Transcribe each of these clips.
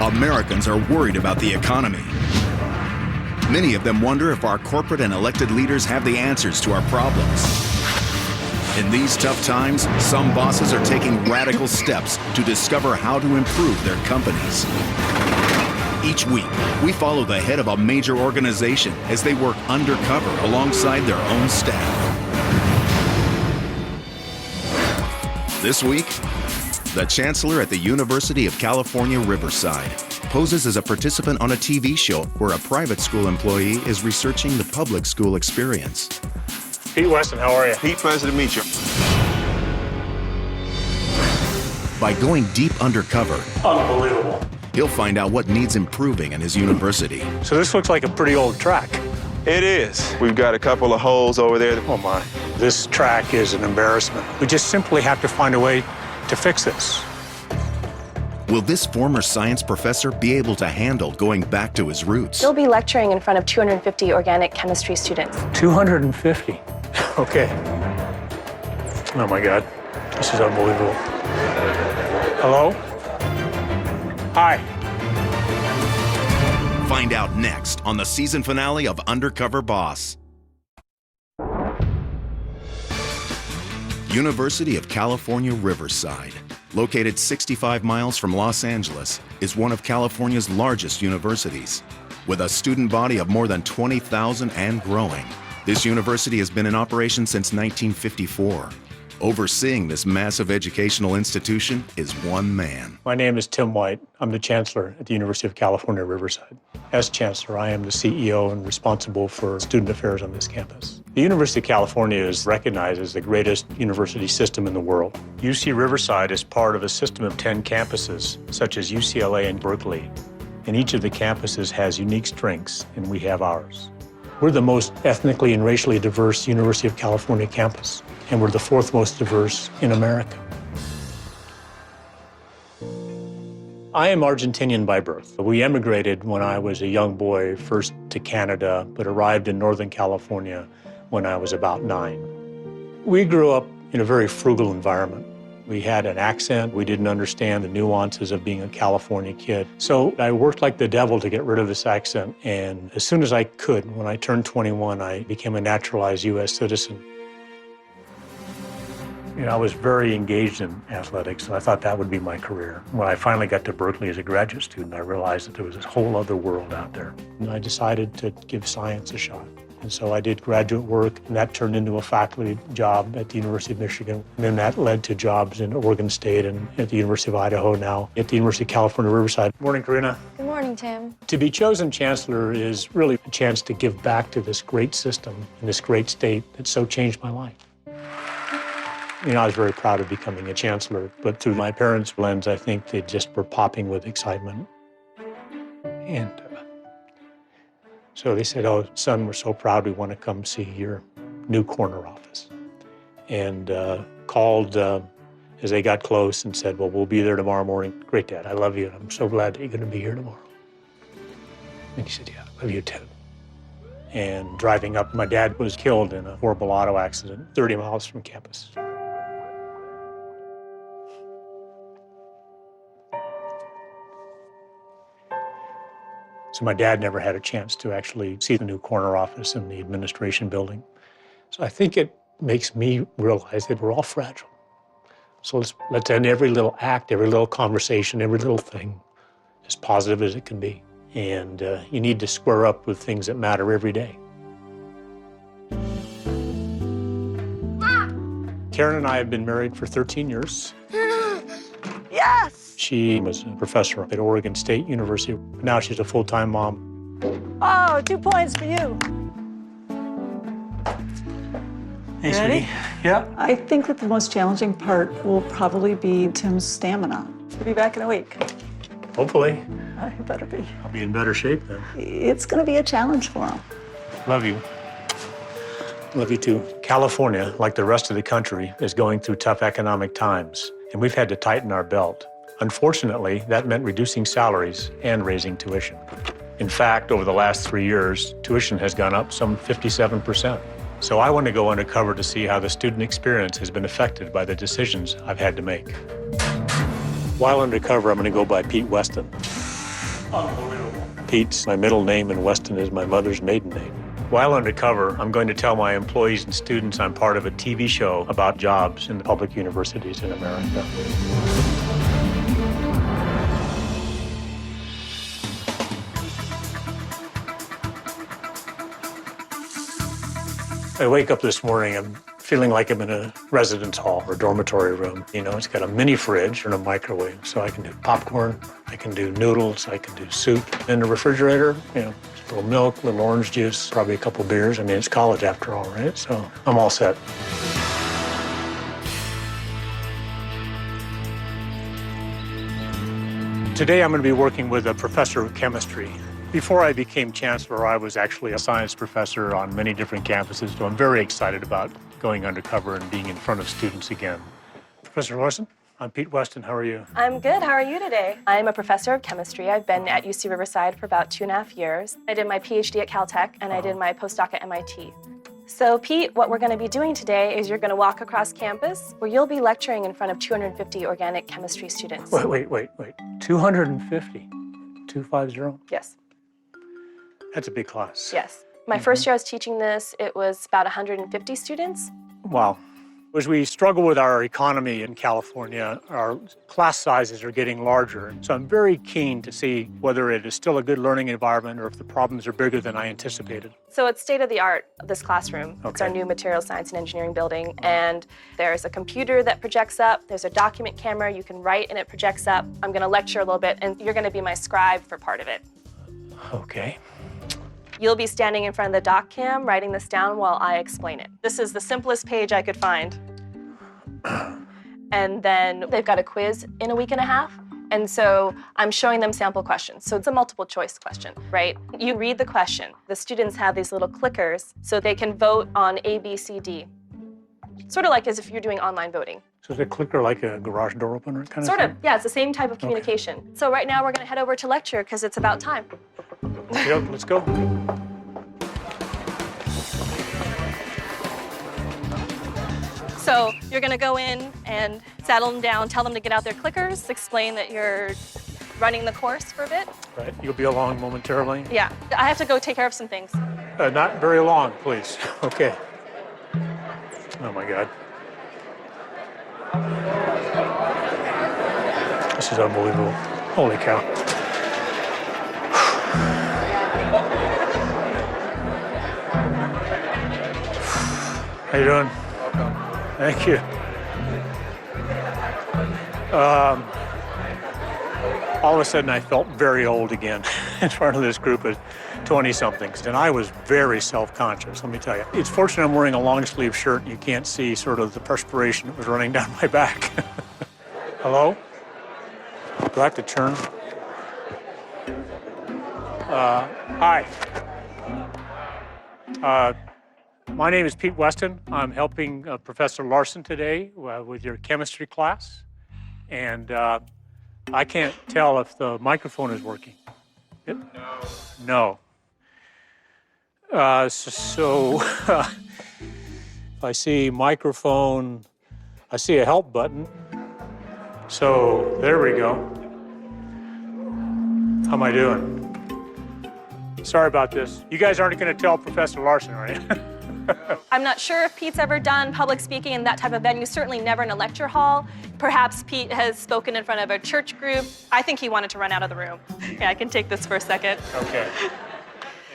Americans are worried about the economy. Many of them wonder if our corporate and elected leaders have the answers to our problems. In these tough times, some bosses are taking radical steps to discover how to improve their companies. Each week, we follow the head of a major organization as they work undercover alongside their own staff. This week, the chancellor at the University of California, Riverside poses as a participant on a TV show where a private school employee is researching the public school experience. Pete Weston, how are you? Pete, pleasure to meet you. By going deep undercover, Unbelievable. he'll find out what needs improving in his university. So this looks like a pretty old track. It is. We've got a couple of holes over there. Oh my, this track is an embarrassment. We just simply have to find a way to fix this. Will this former science professor be able to handle going back to his roots? He'll be lecturing in front of 250 organic chemistry students. 250. Okay. Oh my God, this is unbelievable. Hello? Hi. Find out next on the season finale of Undercover Boss. University of California, Riverside, located 65 miles from Los Angeles, is one of California's largest universities. With a student body of more than 20,000 and growing, this university has been in operation since 1954. Overseeing this massive educational institution is one man. My name is Tim White. I'm the chancellor at the University of California, Riverside. As chancellor, I am the CEO and responsible for student affairs on this campus. The University of California is recognized as the greatest university system in the world. UC Riverside is part of a system of 10 campuses, such as UCLA and Berkeley. And each of the campuses has unique strengths, and we have ours. We're the most ethnically and racially diverse University of California campus, and we're the fourth most diverse in America. I am Argentinian by birth. We emigrated when I was a young boy, first to Canada, but arrived in Northern California when I was about 9. We grew up in a very frugal environment. We had an accent. We didn't understand the nuances of being a California kid. So I worked like the devil to get rid of this accent. And as soon as I could, when I turned 21, I became a naturalized U.S. citizen. You know, I was very engaged in athletics, and I thought that would be my career. When I finally got to Berkeley as a graduate student, I realized that there was this whole other world out there. And I decided to give science a shot. And so I did graduate work, and that turned into a faculty job at the University of Michigan. And then that led to jobs in Oregon State and at the University of Idaho now, at the University of California, Riverside. Morning, Karina. Good morning, Tim. To be chosen chancellor is really a chance to give back to this great system and this great state that so changed my life. You know, I was very proud of becoming a chancellor, but through my parents' lens, I think they just were popping with excitement. And so they said, "Oh, son, we're so proud. We want to come see your new corner office." And called as they got close and said, "Well, we'll be there tomorrow morning." "Great, Dad. I love you. I'm so glad that you're going to be here tomorrow." And he said, "Yeah, I love you too." And driving up, my dad was killed in a horrible auto accident 30 miles from campus. So my dad never had a chance to actually see the new corner office in the administration building. So I think it makes me realize that we're all fragile. So let's end every little act, every little conversation, every little thing as positive as it can be. And you need to square up with things that matter every day. Karen and I have been married for 13 years. Yes! She was a professor at Oregon State University. Now she's a full-time mom. Oh, 2 points for you. Hey, Ready? sweetie. Yeah? I think that the most challenging part will probably be Tim's stamina. He'll be back in a week. Hopefully. I better be. I'll be in better shape then. It's going to be a challenge for him. Love you. Love you too. California, like the rest of the country, is going through tough economic times, and we've had to tighten our belt. Unfortunately, that meant reducing salaries and raising tuition. In fact, over the last 3 years, tuition has gone up some 57%. So I want to go undercover to see how the student experience has been affected by the decisions I've had to make. While undercover, I'm going to go by Pete Weston. Unbelievable. Pete's my middle name and Weston is my mother's maiden name. While undercover, I'm going to tell my employees and students I'm part of a TV show about jobs in the public universities in America. I wake up this morning, I'm feeling like I'm in a residence hall or dormitory room. You know, it's got a mini fridge and a microwave, so I can do popcorn, I can do noodles, I can do soup. In the refrigerator, you know, just a little milk, a little orange juice, probably a couple beers. I mean, it's college after all, right? So I'm all set. Today I'm going to be working with a professor of chemistry. Before I became chancellor, I was actually a science professor on many different campuses, so I'm very excited about going undercover and being in front of students again. Professor Larson, I'm Pete Weston. How are you? I'm good. How are you today? I'm a professor of chemistry. I've been at UC Riverside for about 2.5 years. I did my PhD at Caltech, and I did my postdoc at MIT. So, Pete, what we're going to be doing today is you're going to walk across campus where you'll be lecturing in front of 250 organic chemistry students. Wait. 250? 250? Yes. That's a big class. Yes. My first year I was teaching this, it was about 150 students. Wow. As we struggle with our economy in California, our class sizes are getting larger. So I'm very keen to see whether it is still a good learning environment or if the problems are bigger than I anticipated. So it's state of the art, this classroom. It's Okay. our new materials science and engineering building. And there's a computer that projects up. There's a document camera. You can write and it projects up. I'm going to lecture a little bit, and you're going to be my scribe for part of it. Okay. You'll be standing in front of the doc cam, writing this down while I explain it. This is the simplest page I could find. And then they've got a quiz in a week and a half. And so I'm showing them sample questions. So it's a multiple choice question, right? You read the question. The students have these little clickers so they can vote on A, B, C, D. Sort of like as if you're doing online voting. So is a clicker like a garage door opener kind of Sort thing? of, yeah, it's the same type of communication. So right now we're gonna head over to lecture because it's about time. Yep, let's go. So you're gonna go in and saddle them down, tell them to get out their clickers, explain that you're running the course for a bit. Right, you'll be along momentarily. Yeah, I have to go take care of some things. Not very long, please. Okay. Oh my God. This is unbelievable. Holy cow. How you doing? Welcome. Thank you. All of a sudden, I felt very old again in front of this group of 20-somethings, and I was very self-conscious, let me tell you. It's fortunate I'm wearing a long-sleeve shirt and you can't see sort of the perspiration that was running down my back. Hello? Do I have to turn? Hi. My name is Pete Weston. I'm helping Professor Larson today with your chemistry class. And I can't tell if the microphone is working. No. So if I see microphone, I see a help button. So there we go. How am I doing? Sorry about this. You guys aren't going to tell Professor Larson, are you? I'm not sure if Pete's ever done public speaking in that type of venue, certainly never in a lecture hall. Perhaps Pete has spoken in front of a church group. I think he wanted to run out of the room. Yeah, I can take this for a second. Okay.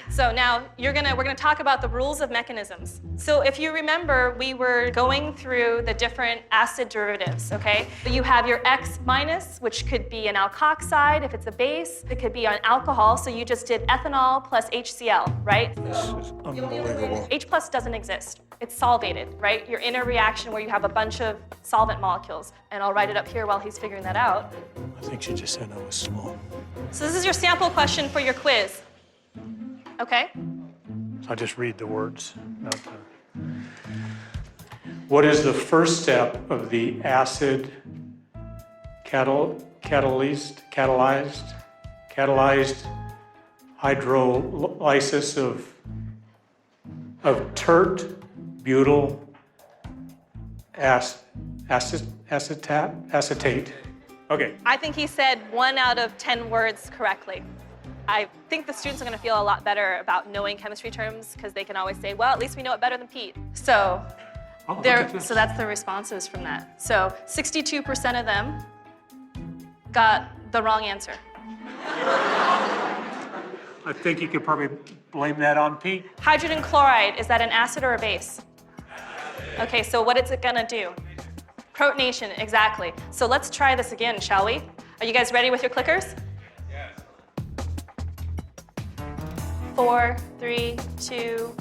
So now we're gonna talk about the rules of mechanisms. So if you remember, we were going through the different acid derivatives, okay? You have your X minus, which could be an alkoxide if it's a base. It could be an alcohol, so you just did ethanol plus HCl, right? This is unbelievable. H plus doesn't exist. It's solvated, right? You're in a reaction where you have a bunch of solvent molecules. And I'll write it up here while he's figuring that out. I think she just said I was small. So this is your sample question for your quiz. Okay? I'll just read the words. What is the first step of the acid catalyzed hydrolysis of tert butyl acetate? Okay. I think he said 1 out of 10 words correctly. I think the students are going to feel a lot better about knowing chemistry terms because they can always say, well, at least we know it better than Pete. So, so that's the responses from that. So 62% of them got the wrong answer. I think you could probably blame that on Pete. Hydrogen chloride, is that an acid or a base? Okay, so what is it gonna do? Protonation, exactly. So let's try this again, shall we? Are you guys ready with your clickers? Yes. 4, 3, 2,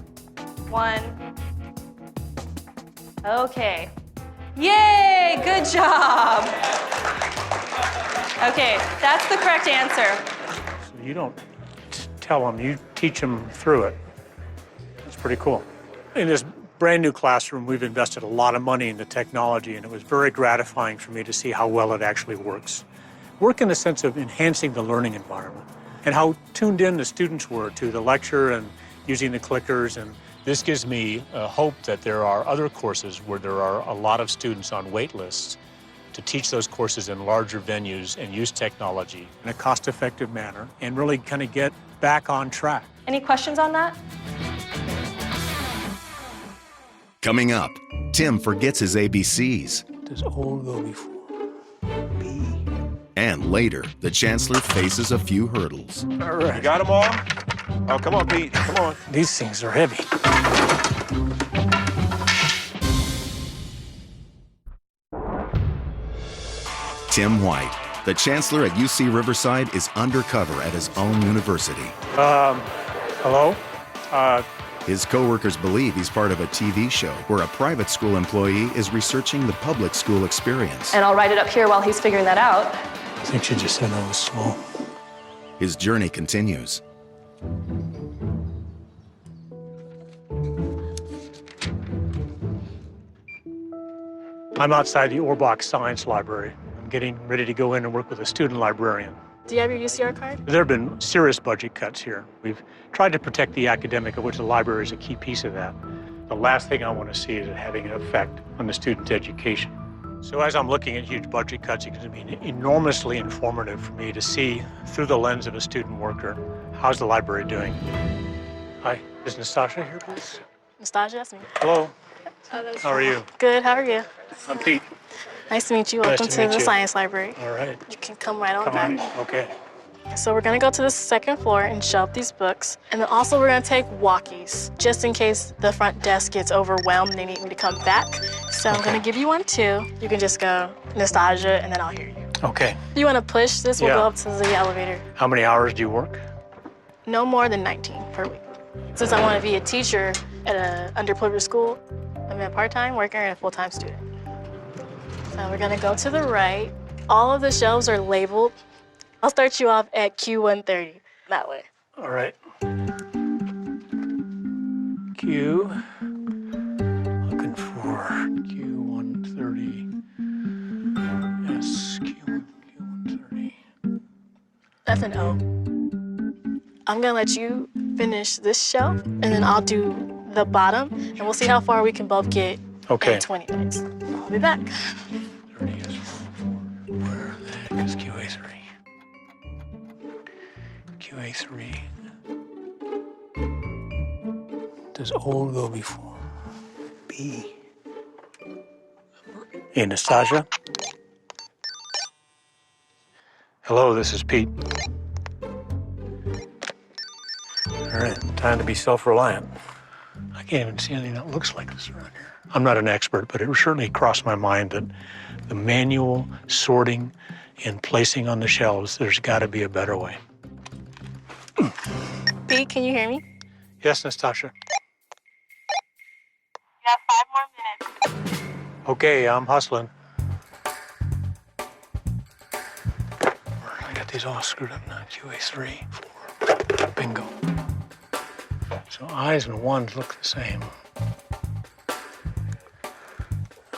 1. Okay. Yay, good job. Okay, that's the correct answer. So you don't tell them, you teach them through it. That's pretty cool. In this brand new classroom, we've invested a lot of money in the technology, and it was very gratifying for me to see how well it actually works. Work in the sense of enhancing the learning environment and how tuned in the students were to the lecture and using the clickers. And this gives me hope that there are other courses where there are a lot of students on wait lists to teach those courses in larger venues and use technology in a cost-effective manner and really kind of get back on track. Any questions on that? Coming up, Tim forgets his ABCs. Does O go before B? And later, the chancellor faces a few hurdles. All right. You got them all? Oh, come on, Pete. Come on. These things are heavy. Tim White, the chancellor at UC Riverside, is undercover at his own university. Hello? His coworkers believe he's part of a TV show where a private school employee is researching the public school experience. And I'll write it up here while he's figuring that out. I think she just said I was slow. His journey continues. I'm outside the Orbach Science Library. I'm getting ready to go in and work with a student librarian. Do you have your UCR card? There have been serious budget cuts here. We've tried to protect the academic, of which the library is a key piece of that. The last thing I want to see is it having an effect on the student's education. So as I'm looking at huge budget cuts, it's going to be enormously informative for me to see through the lens of a student worker, how's the library doing? Hi, is Nastasia here, please? Nastasia, that's me. Hello. How are you? Good, how are you? I'm Pete. Nice to meet you. Nice Welcome to to meet the you. science library. All right. You can come right on Come back. on. Okay. So we're gonna go to the second floor and shelve these books. And then also we're gonna take walkies, just in case the front desk gets overwhelmed and they need me to come back. So I'm gonna give you one too. You can just go Nastasia and then I'll hear you. Okay. If you wanna push this, we'll Yeah. go up to the elevator. How many hours do you work? No more than 19 per week. Since I wanna be a teacher at an underprivileged school, I'm a part-time worker and a full-time student. So we're gonna go to the right. All of the shelves are labeled. I'll start you off at Q130, that way. All right. Q. Looking for Q130. Yes, Q130. That's an O. I'm gonna let you finish this shelf, and then I'll do the bottom, and we'll see how far we can both get in 20 minutes. I'll be back. 30 is 4. Where the heck is QA3? QA3. Does O go before B? Hey, Nastasia? Hello, this is Pete. All right, time to be self-reliant. I can't even see anything that looks like this around here. I'm not an expert, but it certainly crossed my mind that the manual sorting and placing on the shelves, there's got to be a better way. Pete, can you hear me? Yes, Nastasia? You have 5 more minutes. Okay, I'm hustling. I got these all screwed up now. QA3, 4. Bingo. So I's and 1s look the same.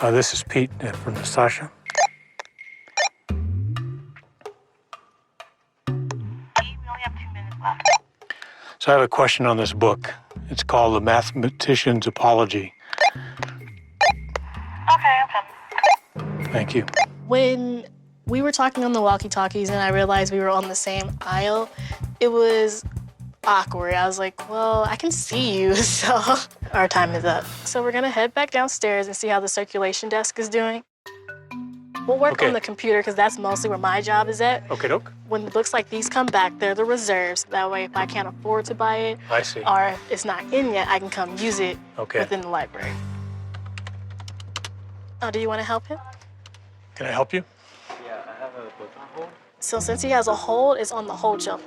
This is Pete from Nastasia. We only have 2 minutes left. So I have a question on this book. It's called The Mathematician's Apology. Okay, I'm coming. Thank you. When we were talking on the walkie-talkies and I realized we were on the same aisle, It was awkward. I was like, well, I can see you, so our time is up. So we're gonna head back downstairs and see how the circulation desk is doing. We'll work on the computer because that's mostly where my job is at. Okay, doke. When books like these come back, they're the reserves. That way, if I can't afford to buy it, I see. or if it's not in yet, I can come use it within the library. Oh, do you want to help him? Can I help you? Yeah, I have a book on hold. So since he has a hold, it's on the hold shelf.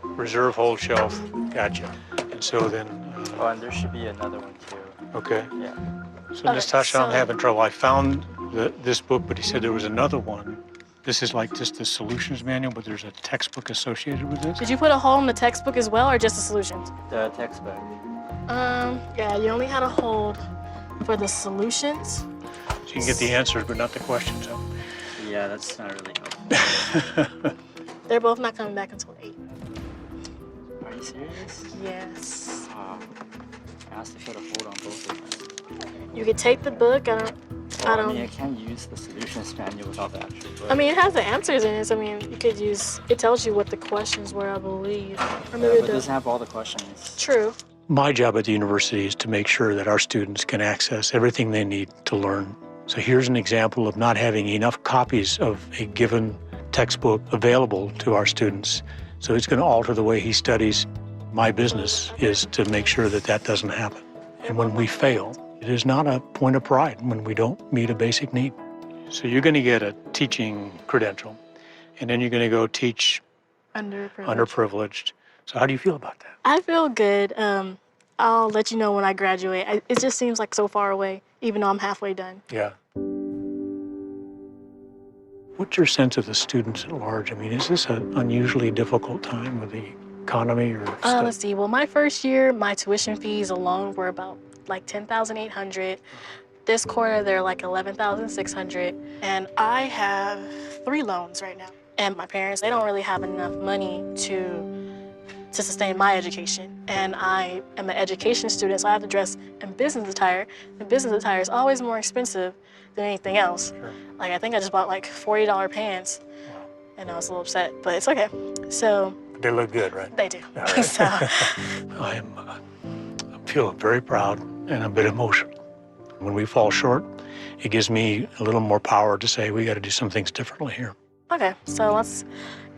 Reserve hold shelf. Gotcha. And so then, Oh, and there should be another one too. okay. Yeah. So Natasha, I'm having trouble. I found this book, but he said there was another one. This is like just the solutions manual, but there's a textbook associated with this. Did you put a hold in the textbook as well, or just the solutions? The textbook. Yeah, you only had a hold for the solutions. So you can get the answers, but not the questions. Huh? Yeah, that's not really helpful. They're both not coming back until 8. Are you serious? Yes. I have to put a hold on both of them. You could take the book. I mean, I can't use the solutions manual without the actual book. I mean, it has the answers in it. So, I mean, you could use. It tells you what the questions were, I believe. Or maybe but it doesn't have all the questions. True. My job at the university is to make sure that our students can access everything they need to learn. So here's an example of not having enough copies of a given textbook available to our students. So it's going to alter the way he studies. My business is to make sure that that doesn't happen. And when we fail, it is not a point of pride when we don't meet a basic need. So you're going to get a teaching credential, and then you're going to go teach underprivileged. So how do you feel about that? I feel good. I'll let you know when I graduate. It just seems like so far away, even though I'm halfway done. Yeah. What's your sense of the students at large? I mean, is this an unusually difficult time with the economy or stuff? Let's see. Well, my first year, my tuition fees alone were about like $10,800. This quarter, they're like $11,600. And I have 3 loans right now. And my parents, they don't really have enough money to sustain my education. And I am an education student, so I have to dress in business attire. And business attire is always more expensive than anything else. Sure. Like, I think I just bought like $40 pants. Wow. And I was a little upset, but it's okay. So. They look good, right? They do. All right. So. I feel very proud and a bit emotional. When we fall short, it gives me a little more power to say we got to do some things differently here. Okay, so let's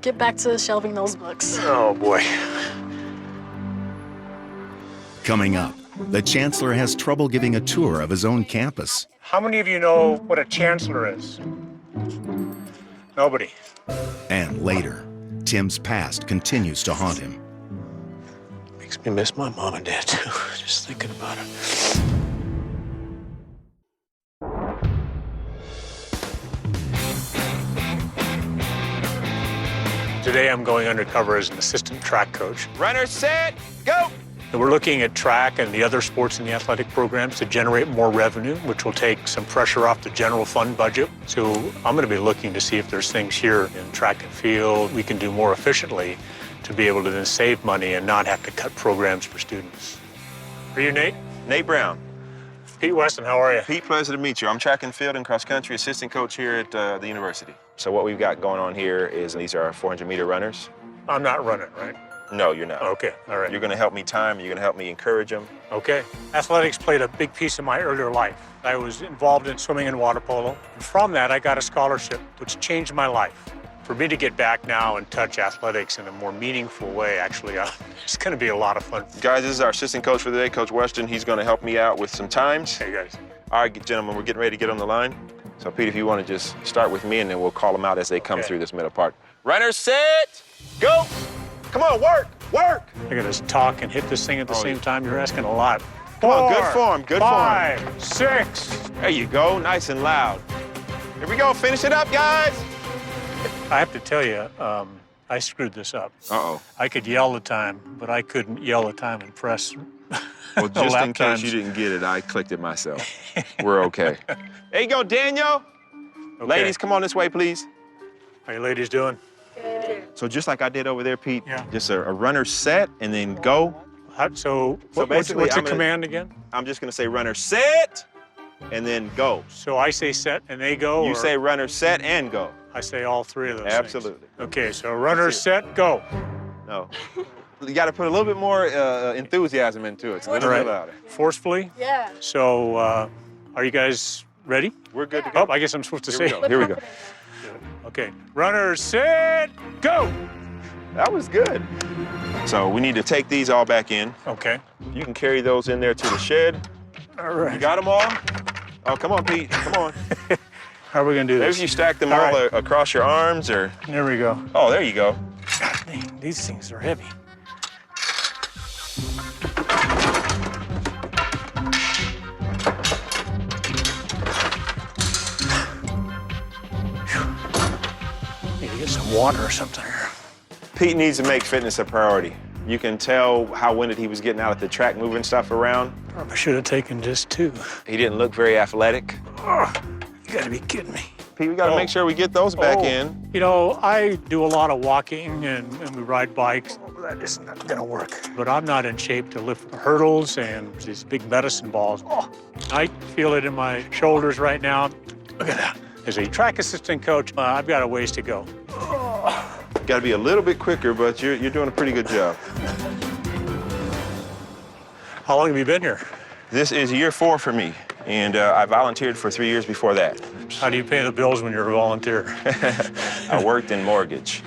get back to shelving those books. Oh, boy. Coming up, the chancellor has trouble giving a tour of his own campus. How many of you know what a chancellor is? Nobody. And later, Tim's past continues to haunt him. Makes me miss my mom and dad, too, just thinking about it. Today I'm going undercover as an assistant track coach. Runner set, go! And we're looking at track and the other sports in the athletic programs to generate more revenue, which will take some pressure off the general fund budget. So I'm going to be looking to see if there's things here in track and field we can do more efficiently to be able to then save money and not have to cut programs for students. Are you Nate? Nate Brown. Pete Weston, how are you? Pete, pleasure to meet you. I'm track and field and cross country assistant coach here at the university. So what we've got going on here is these are 400-meter runners. I'm not running, right? No, you're not. Okay, all right. You're going to help me time. You're going to help me encourage them. Okay. Athletics played a big piece of my earlier life. I was involved in swimming and water polo. And from that, I got a scholarship, which changed my life. For me to get back now and touch athletics in a more meaningful way, actually, it's going to be a lot of fun. Guys, this is our assistant coach for the day, Coach Weston. He's going to help me out with some times. Hey, guys. All right, gentlemen, we're getting ready to get on the line. So, Pete, if you want to just start with me, and then we'll call them out as they come through this middle part. Runner, set, go! Come on, work, work! I got to talk and hit this thing at the same time. You're asking a lot. Come on, good form, good form. 5, 6. There you go, nice and loud. Here we go, finish it up, guys. I have to tell you, I screwed this up. Uh-oh. I could yell the time, but I couldn't yell the time and press. Well, just lap in case times. you didn't get it, I clicked it myself. We're okay. There you go, Daniel. Okay. Ladies, come on this way, please. How you ladies doing? So just like I did over there, Pete, Yeah. just a runner set and then go. So what's basically, the I'm gonna- command again? I'm just gonna say runner set and then go. So I say set and they go? You or say runner set and go. I say all 3 of those Absolutely. things? Okay, so runner, set, go. No. You got to put a little bit more enthusiasm into it. It's a little bit louder. Forcefully? Yeah. So, are you guys ready? We're good to go. Oh, I guess I'm supposed to Here we say. go. Here we go. Okay. Runners, set, go! That was good. So we need to take these all back in. Okay. You can carry those in there to the shed. All right. You got them all? Oh, come on, Pete. Come on. How are we going to do Maybe this? you stack them All all right. across your arms, or... There we go. Oh, there you go. God dang, these things are heavy. Need to get some water or something here. Pete needs to make fitness a priority. You can tell how winded he was getting out at the track, moving stuff around. Probably should have taken just 2. He didn't look very athletic. Oh, you gotta be kidding me. Pete, we gotta make sure we get those back in. You know, I do a lot of walking and we ride bikes. That is not gonna work. But I'm not in shape to lift the hurdles and these big medicine balls. Oh, I feel it in my shoulders right now. Look at that. As a track assistant coach, I've got a ways to go. Gotta be a little bit quicker, but you're doing a pretty good job. How long have you been here? This is year 4 for me, and I volunteered for 3 years before that. How do you pay the bills when you're a volunteer? I worked in mortgage.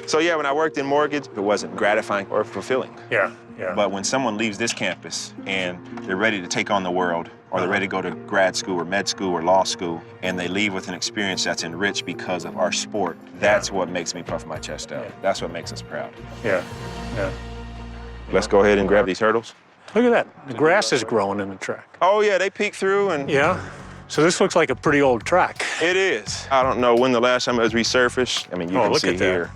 So yeah, when I worked in mortgage, it wasn't gratifying or fulfilling. Yeah. But when someone leaves this campus and they're ready to take on the world, or they're ready to go to grad school or med school or law school, and they leave with an experience that's enriched because of our sport, that's what makes me puff my chest out. That's what makes us proud. Yeah. Let's go ahead and grab these hurdles. Look at that. The grass is growing in the track. Oh yeah, they peek through and... Yeah. So this looks like a pretty old track. It is. I don't know when the last time it was resurfaced. I mean, you can look see at that. here.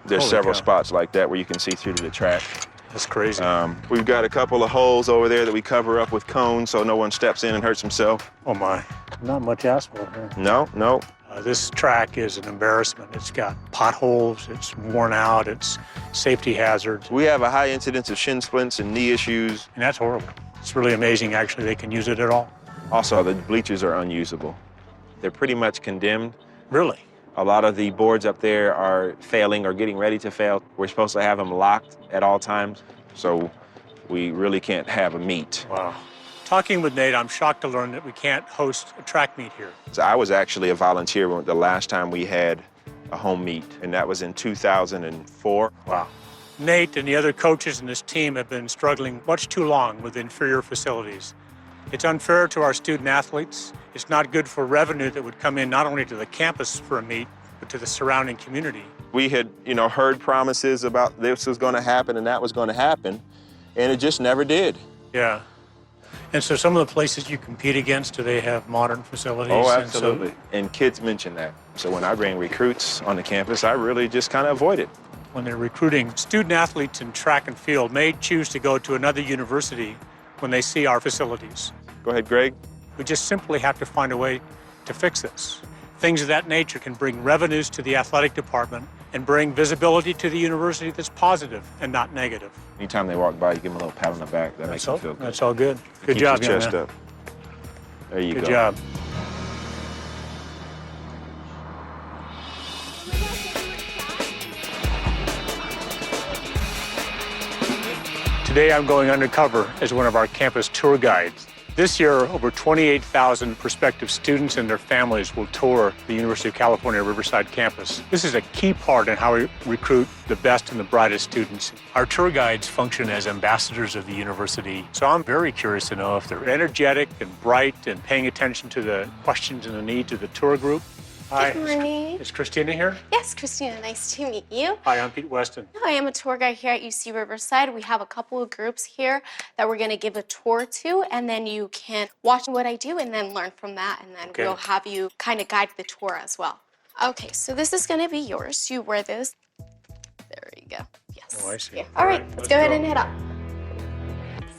There's Holy several cow. spots like that where you can see through to the track. That's crazy. We've got a couple of holes over there that we cover up with cones so no one steps in and hurts himself. Oh my. Not much asphalt here. No. This track is an embarrassment. It's got potholes, it's worn out, it's safety hazards, We have a high incidence of shin splints and knee issues. and that's horrible. It's really amazing, actually, they can use it at all. Also, the bleachers are unusable. They're pretty much condemned. Really? A lot of the boards up there are failing or getting ready to fail. We're supposed to have them locked at all times, so we really can't have a meet. Wow. Talking with Nate, I'm shocked to learn that we can't host a track meet here. So I was actually a volunteer the last time we had a home meet, and that was in 2004. Wow. Nate and the other coaches in this team have been struggling much too long with inferior facilities. It's unfair to our student athletes. It's not good for revenue that would come in not only to the campus for a meet, but to the surrounding community. We had, heard promises about this was going to happen and that was going to happen, and it just never did. Yeah. And so some of the places you compete against, do they have modern facilities? Oh, And absolutely. And kids mention that. So when I bring recruits on the campus, I really just kind of avoid it. when they're recruiting student athletes in track and field may choose to go to another university when they see our facilities. Go ahead, Greg. We just simply have to find a way to fix this. Things of that nature can bring revenues to the athletic department and bring visibility to the university that's positive and not negative. Anytime they walk by, you give them a little pat on the back. That makes them feel good. That's all good. Good Keeps job, your young chest man. up. There you go. Good job. Today I'm going undercover as one of our campus tour guides. This year, over 28,000 prospective students and their families will tour the University of California Riverside campus. This is a key part in how we recruit the best and the brightest students. Our tour guides function as ambassadors of the university, so I'm very curious to know if they're energetic and bright and paying attention to the questions and the needs of the tour group. Hi. Good morning. Is Christina here? Yes, Christina, nice to meet you. Hi, I'm Pete Weston. I am a tour guide here at UC Riverside. We have a couple of groups here that we're going to give a tour to, and then you can watch what I do and then learn from that, and then Okay. we'll have you kind of guide the tour as well. Okay, so this is going to be yours. You wear this. There you go. Yes. Oh, I see. Here. All right, let's go ahead go. and head up.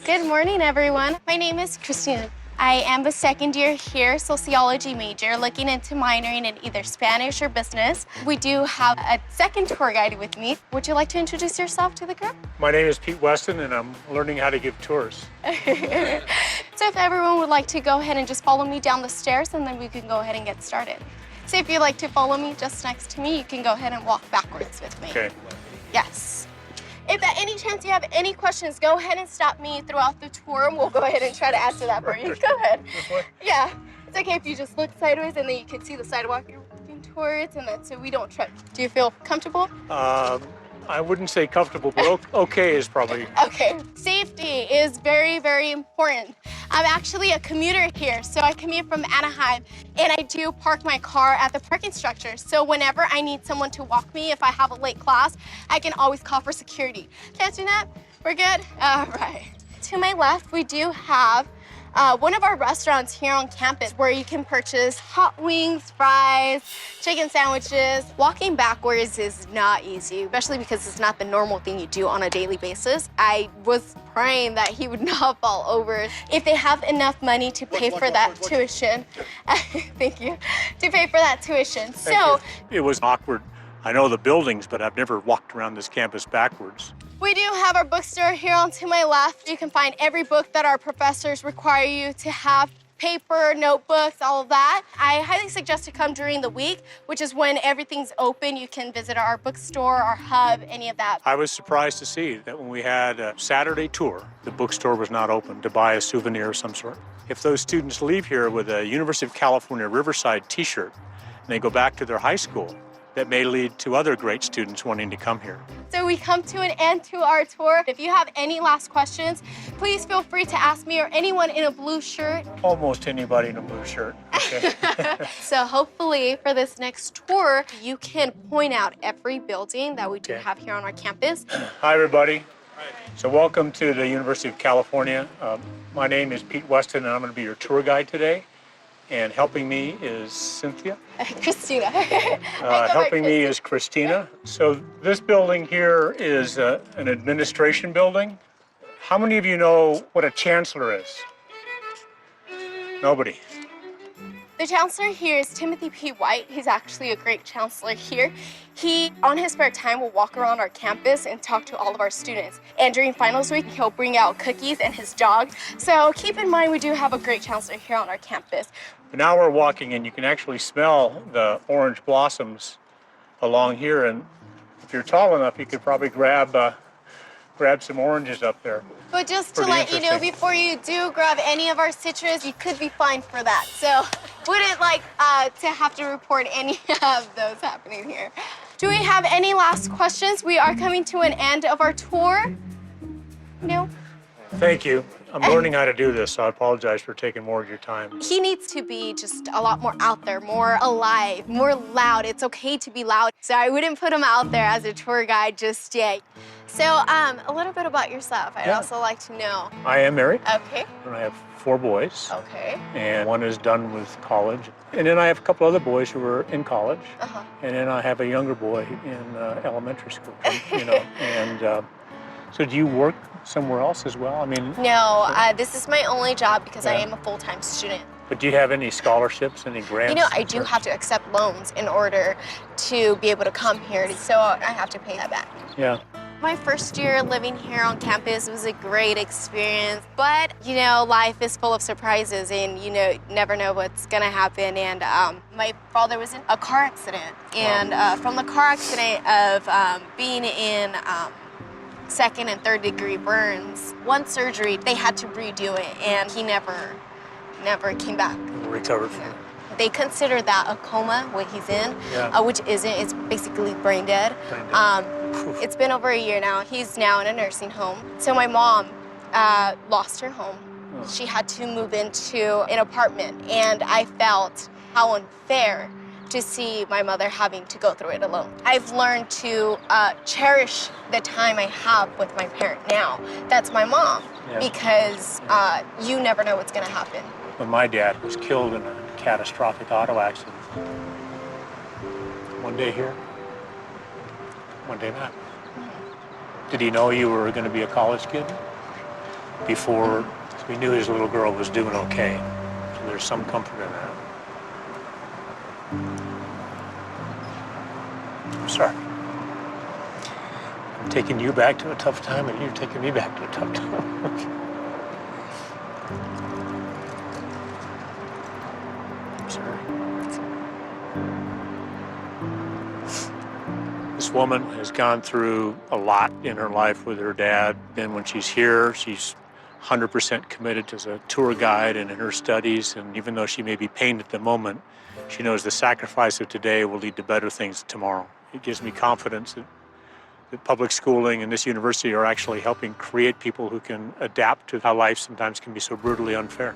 Good morning, everyone. My name is Christina. I am a second year here, sociology major, looking into minoring in either Spanish or business. We do have a second tour guide with me. Would you like to introduce yourself to the group? My name is Pete Weston, and I'm learning how to give tours. So if everyone would like to go ahead and just follow me down the stairs, and then we can go ahead and get started. So if you'd like to follow me just next to me, you can go ahead and walk backwards with me. Okay. Yes. If at any chance you have any questions, go ahead and stop me throughout the tour, and we'll go ahead and try to answer that for you. Go ahead. Yeah, it's okay if you just look sideways, and then you can see the sidewalk you're walking towards, and then so we don't trip. Do you feel comfortable? I wouldn't say comfortable, but okay is probably. Okay. Safety is very, very important. I'm actually a commuter here, so I commute from Anaheim, and I do park my car at the parking structure. So whenever I need someone to walk me, if I have a late class, I can always call for security. Catching that? We're good? All right. To my left, we do have one of our restaurants here on campus where you can purchase hot wings, fries, chicken sandwiches. Walking backwards is not easy, especially because it's not the normal thing you do on a daily basis. I was praying that he would not fall over. If they have enough money to pay for that tuition, thank you, to pay for that tuition. So It was awkward. I know the buildings, but I've never walked around this campus backwards. we do have our bookstore here on to my left. You can find every book that our professors require you to have. Paper, notebooks, all of that. I highly suggest to come during the week, which is when everything's open. You can visit our bookstore, our hub, any of that. I was surprised to see that when we had a Saturday tour, the bookstore was not open to buy a souvenir of some sort. If those students leave here with a University of California Riverside t-shirt and they go back to their high school, that may lead to other great students wanting to come here. So we come to an end to our tour. If you have any last questions, please feel free to ask me or anyone in a blue shirt. Almost anybody in a blue shirt. Okay. So hopefully for this next tour, you can point out every building that we do have here on our campus. Hi, everybody. So welcome to the University of California. My name is Pete Weston, and I'm going to be your tour guide today. And helping me is Cynthia. Christina. Helping me is Christina. So this building here is an administration building. How many of you know what a chancellor is? Nobody. The chancellor here is Timothy P. White. He's actually a great chancellor here. He, on his spare time, will walk around our campus and talk to all of our students. And during finals week, he'll bring out cookies and his dog. So keep in mind, we do have a great chancellor here on our campus. But now we're walking and you can actually smell the orange blossoms along here. And if you're tall enough, you could probably grab some oranges up there. But just to let you know, before you do grab any of our citrus, you could be fined for that. So wouldn't like to have to report any of those happening here. Do we have any last questions? We are coming to an end of our tour. No? Thank you. I'm learning how to do this, so I apologize for taking more of your time. He needs to be just a lot more out there, more alive, more loud. It's okay to be loud. So I wouldn't put him out there as a tour guide just yet. So a little bit about yourself. I'd also like to know. I am married. Okay. And I have 4 boys. Okay. And one is done with college. And then I have a couple other boys who are in college. Uh-huh. And then I have a younger boy in elementary school, you know. And so do you work somewhere else as well? I mean, No, this is my only job because I am a full-time student. But do you have any scholarships, any grants? You know, I do have to accept loans in order to be able to come here, so I have to pay that back. Yeah. My first year living here on campus was a great experience, but you know, life is full of surprises and you know, never know what's gonna happen. And my father was in a car accident, and from the car accident of being in second and third degree burns, one surgery, they had to redo it, and he never came back. Recovered from it. They consider that a coma, what he's in, which isn't. It's basically brain dead. It's been over a year now. He's now in a nursing home. So my mom lost her home. She had to move into an apartment, and I felt how unfair to see my mother having to go through it alone. I've learned to cherish the time I have with my parent now. That's my mom, because you never know what's gonna happen. When my dad was killed in a catastrophic auto accident, one day here, one day not. Did he know you were going to be a college kid? Before, we knew his little girl was doing okay, so there's some comfort in that. I'm sorry. I'm taking you back to a tough time, and you're taking me back to a tough time. This woman has gone through a lot in her life with her dad. And when she's here, she's 100% committed as a tour guide and in her studies. And even though she may be pained at the moment, she knows the sacrifice of today will lead to better things tomorrow. It gives me confidence that public schooling and this university are actually helping create people who can adapt to how life sometimes can be so brutally unfair.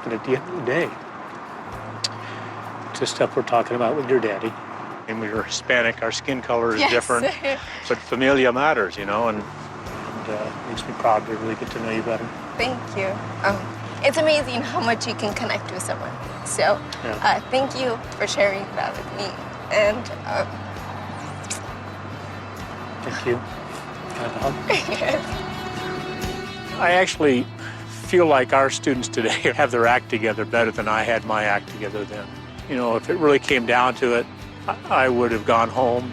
And at the end of the day, it's the stuff we're talking about with your daddy. And we're Hispanic, our skin color is different, but familia matters, you know, and it makes me proud to really get to know you better. Thank you. It's amazing how much you can connect with someone. So thank you for sharing that with me. And thank you. Can I have a hug? Yes. I actually feel like our students today have their act together better than I had my act together then. You know, if it really came down to it, I would have gone home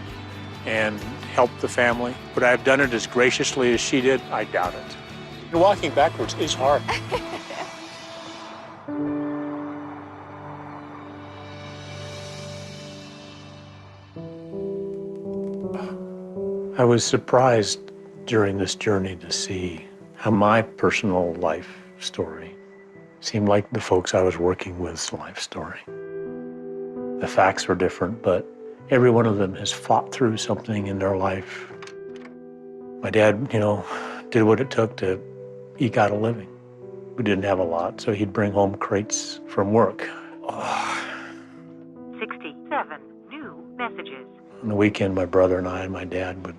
and helped the family. Would I have done it as graciously as she did? I doubt it. And walking backwards is hard. I was surprised during this journey to see how my personal life story seemed like the folks I was working with's life story. The facts were different, but every one of them has fought through something in their life. My dad, you know, did what it took to eke out a living. We didn't have a lot, so he'd bring home crates from work. 67 new messages. On the weekend, my brother and I and my dad would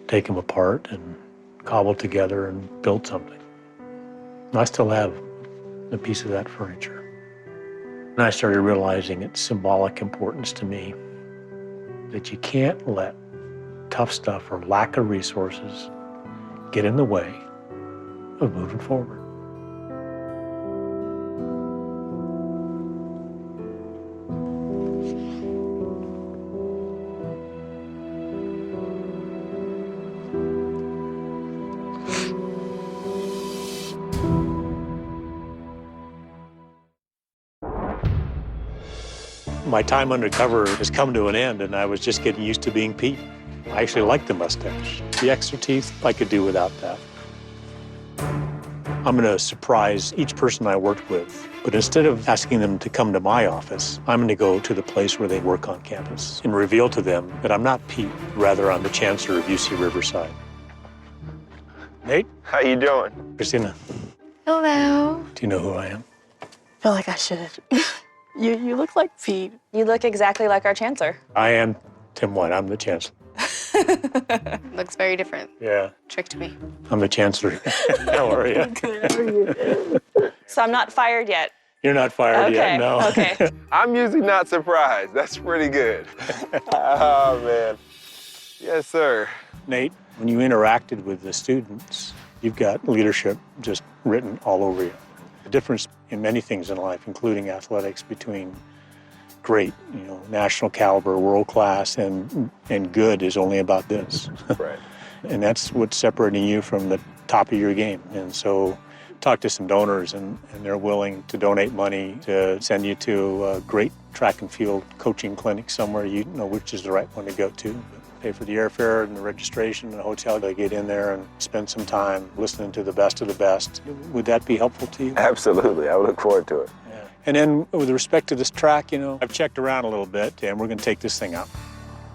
take them apart and cobble together and build something. And I still have a piece of that furniture. And I started realizing its symbolic importance to me, that you can't let tough stuff or lack of resources get in the way of moving forward. My time undercover has come to an end, and I was just getting used to being Pete. I actually like the mustache. The extra teeth, I could do without that. I'm going to surprise each person I worked with, but instead of asking them to come to my office, I'm going to go to the place where they work on campus and reveal to them that I'm not Pete, rather I'm the chancellor of UC Riverside. Nate? How you doing? Christina, Hello. do you know who I am? I feel like I should. You look like Pete. You look exactly like our chancellor. I am Tim White. I'm the chancellor. Looks very different. Yeah, Tricked me. I'm the chancellor. How are you? Good, how are you? So I'm not fired yet. You're not fired yet, no. Okay. I'm usually not surprised. That's pretty good. Oh, man. Yes, sir. Nate, when you interacted with the students, you've got leadership just written all over you. The difference in many things in life, including athletics, between great, you know, national caliber, world class, and good is only about this. Right. And that's what's separating you from the top of your game. And so talk to some donors, and they're willing to donate money to send you to a great track and field coaching clinic somewhere, you know which is the right one to go to. Pay for the airfare and the registration and the hotel to get in there and spend some time listening to the best of the best. Would that be helpful to you? Absolutely. I would look forward to it. Yeah. And then with respect to this track, you know, I've checked around a little bit, and we're going to take this thing out.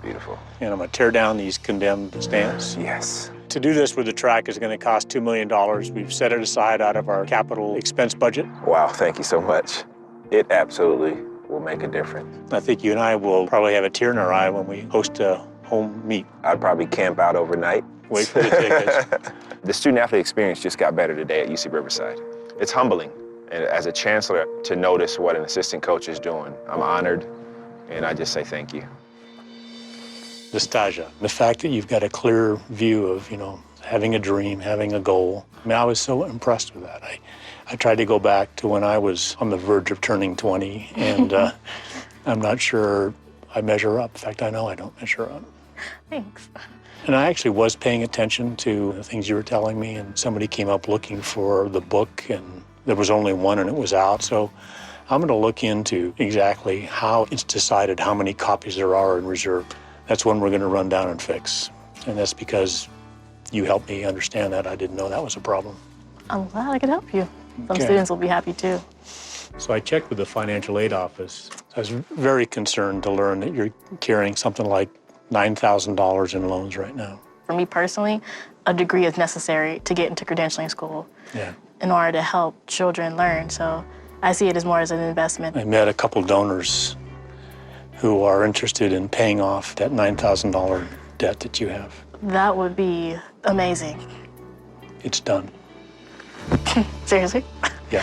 Beautiful. And I'm going to tear down these condemned stands. Yes. To do this with the track is going to cost $2 million. We've set it aside out of our capital expense budget. Wow, thank you so much. It absolutely will make a difference. I think you and I will probably have a tear in our eye when we host a home meet. I'd probably camp out overnight. Wait for the tickets. The student-athlete experience just got better today at UC Riverside. It's humbling, and as a chancellor, to notice what an assistant coach is doing. I'm honored, and I just say thank you. Nostalgia. The fact that you've got a clear view of, you know, having a dream, having a goal. I mean, I was so impressed with that. I tried to go back to when I was on the verge of turning 20, and I'm not sure I measure up. In fact, I know I don't measure up. Thanks. And I actually was paying attention to the things you were telling me, and somebody came up looking for the book, and there was only one and it was out. So I'm going to look into exactly how it's decided how many copies there are in reserve. That's one we're going to run down and fix. And that's because you helped me understand that. I didn't know that was a problem. I'm glad I could help you. Some Okay. students will be happy too. So I checked with the financial aid office. I was very concerned to learn that you're carrying something like $9,000 in loans right now. For me personally, a degree is necessary to get into credentialing school Yeah. in order to help children learn. So I see it as more as an investment. I met a couple donors who are interested in paying off that $9,000 debt that you have. That would be amazing. It's done. Seriously? Yeah.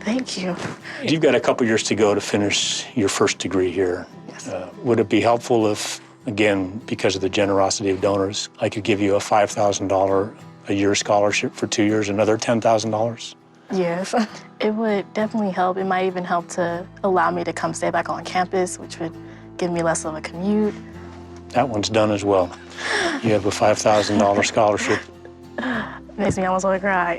Thank you. You've got a couple years to go to finish your first degree here. Yes. Would it be helpful if, again, because of the generosity of donors, I could give you a $5,000 a year scholarship for 2 years, another $10,000? Yes. It would definitely help. It might even help to allow me to come stay back on campus, which would give me less of a commute. That one's done as well. You have a $5,000 scholarship. Makes me almost want to cry.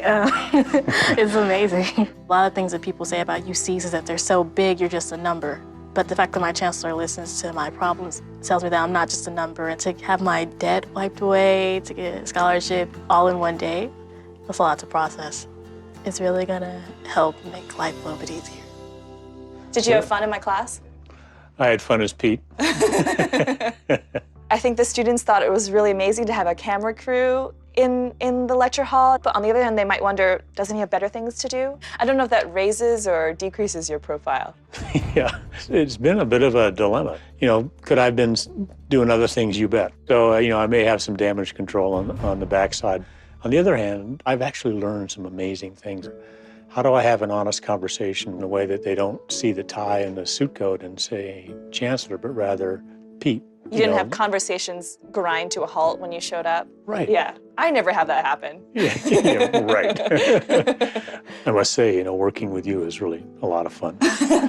It's amazing. A lot of things that people say about UCs is that they're so big, you're just a number. But the fact that my chancellor listens to my problems tells me that I'm not just a number. And to have my debt wiped away, to get a scholarship all in one day, that's a lot to process. It's really gonna help make life a little bit easier. Did you have fun in my class? I had fun as Pete. I think the students thought it was really amazing to have a camera crew in the lecture hall, but on the other hand, they might wonder, doesn't he have better things to do? I don't know if that raises or decreases your profile. Yeah, it's been a bit of a dilemma. You know, could I have been doing other things? You bet. So, you know, I may have some damage control on the backside. On the other hand, I've actually learned some amazing things. How do I have an honest conversation in a way that they don't see the tie and the suit coat and say Chancellor, but rather Pete? You didn't have conversations grind to a halt when you showed up? Right. Yeah, I never have that happen. Yeah, right. I must say, you know, working with you is really a lot of fun.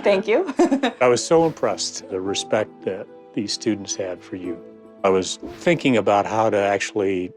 Thank you. I was so impressed, the respect that these students had for you. I was thinking about how to actually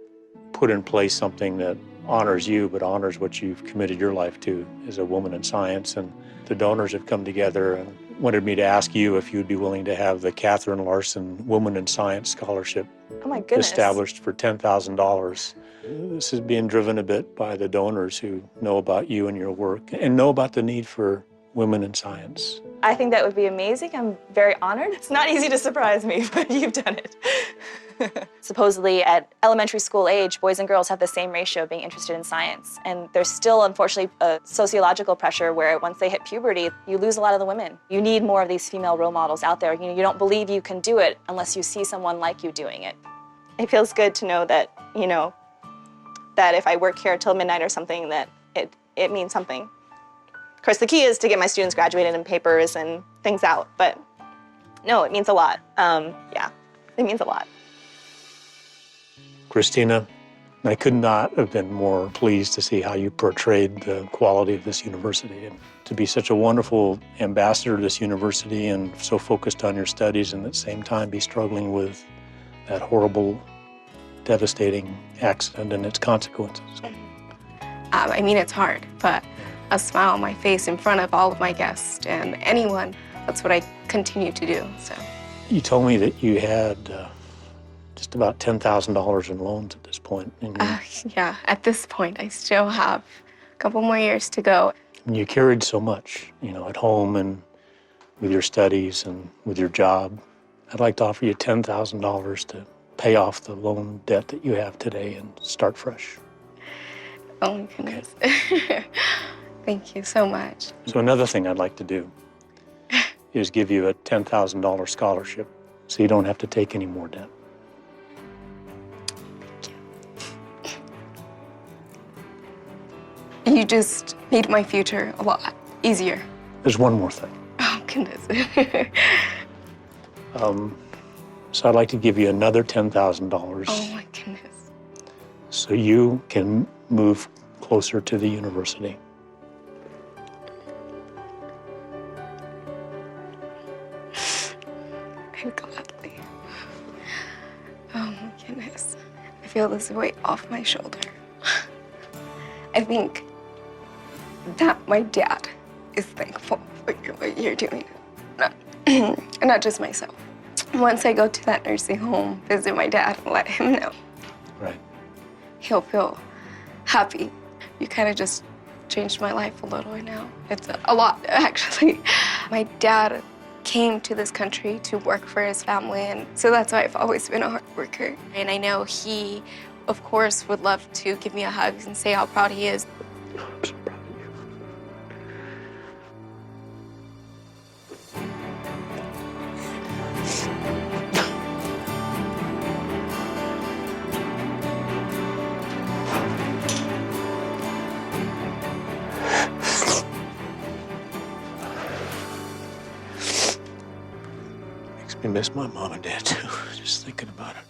put in place something that honors you, but honors what you've committed your life to as a woman in science. And the donors have come together and wanted me to ask you if you'd be willing to have the Catherine Larson Woman in Science Scholarship Oh my goodness. established for $10,000. This is being driven a bit by the donors who know about you and your work and know about the need for women in science. I think that would be amazing. I'm very honored. It's not easy to surprise me, but you've done it. Supposedly at elementary school age, boys and girls have the same ratio of being interested in science. And there's still, unfortunately, a sociological pressure where once they hit puberty, you lose a lot of the women. You need more of these female role models out there. You don't believe you can do it unless you see someone like you doing it. It feels good to know that, you know, that if I work here till midnight or something, that it means something. Of course, the key is to get my students graduated and papers and things out, but no, it means a lot. Yeah, it means a lot. Christina, I could not have been more pleased to see how you portrayed the quality of this university. And to be such a wonderful ambassador to this university and so focused on your studies and at the same time be struggling with that horrible, devastating accident and its consequences. I mean, it's hard, but a smile on my face in front of all of my guests and anyone, that's what I continue to do, so. You told me that you had just about $10,000 in loans at this point. Yeah, at this point, I still have a couple more years to go. And you carried so much, you know, at home and with your studies and with your job. I'd like to offer you $10,000 to pay off the loan debt that you have today and start fresh. Oh my goodness. Thank you so much. So another thing I'd like to do is give you a $10,000 scholarship so you don't have to take any more debt. You just made my future a lot easier. There's one more thing. Oh, goodness. So I'd like to give you another $10,000. Oh my goodness. So you can move closer to the university. I'd gladly. Oh my goodness. I feel this weight off my shoulder. I think that my dad is thankful for what you're doing. and not just myself. Once I go to that nursing home, visit my dad and let him know. Right. He'll feel happy. You kind of just changed my life a little now. It's a lot, actually. My dad came to this country to work for his family, and so that's why I've always been a hard worker. And I know he, of course, would love to give me a hug and say how proud he is. I'm so proud of you. Makes me miss my mom and dad too, just thinking about it.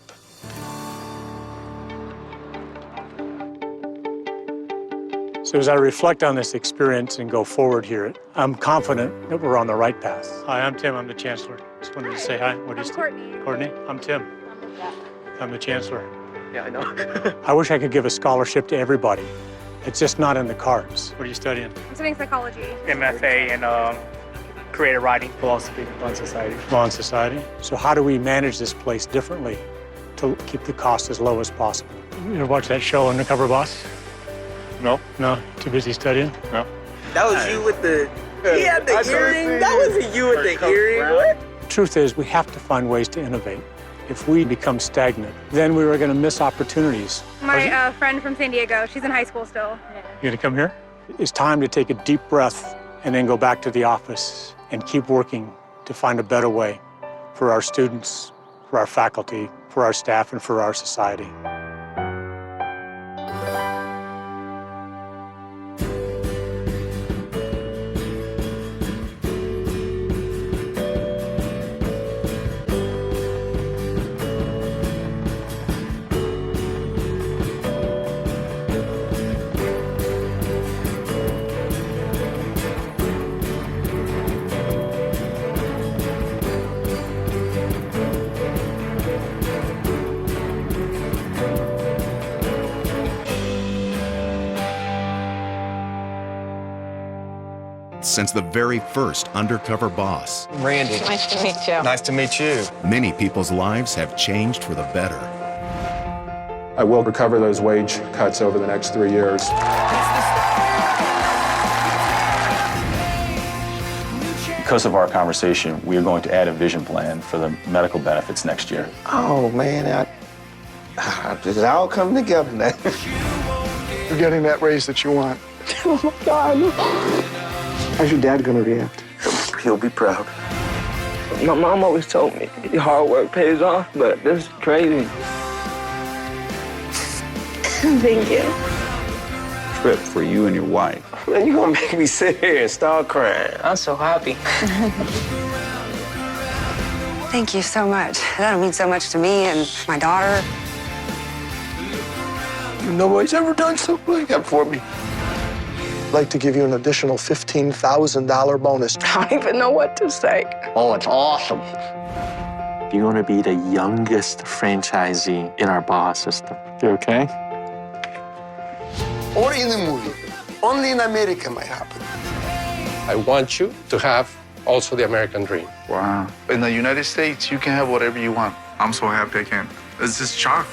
So as I reflect on this experience and go forward here, I'm confident that we're on the right path. Hi, I'm Tim. I'm the chancellor. Just wanted to say hi. What is Courtney. Courtney? I'm Tim. I'm the chancellor. Yeah, I know. I wish I could give a scholarship to everybody. It's just not in the cards. What are you studying? I'm studying psychology. MFA in creative writing, philosophy, law and society. Law and society. So how do we manage this place differently to keep the cost as low as possible? You ever watch that show, Undercover Boss? No. No? Too busy studying? No. That was you with the... He had the earring? That wasn't you with the earring? What? The truth is, we have to find ways to innovate. If we become stagnant, then we are going to miss opportunities. My friend from San Diego, she's in high school still. You going to come here? It's time to take a deep breath and then go back to the office and keep working to find a better way for our students, for our faculty, for our staff, and for our society. Since the very first Undercover Boss, Randy. Nice to meet you. Nice to meet you. many people's lives have changed for the better. I will recover those wage cuts over the next 3 years. Because of our conversation, we are going to add a vision plan for the medical benefits next year. Oh, man. It's all coming together now. You're getting that raise that you want. Oh, my God. How's your dad gonna react? He'll be proud. My mom always told me hard work pays off, but this is crazy. Thank you. Trip for you and your wife. Man, you're gonna make me sit here and start crying. I'm so happy. Thank you so much. That'll mean so much to me and my daughter. Nobody's ever done something like that for me. I'd like to give you an additional $15,000 bonus. I don't even know what to say. Oh, it's awesome. You're going to be the youngest franchisee in our boss system. You okay? Or in the movie. Only in America might happen. I want you to have also the American dream. Wow. In the United States, you can have whatever you want. I'm so happy I can. It's just shock.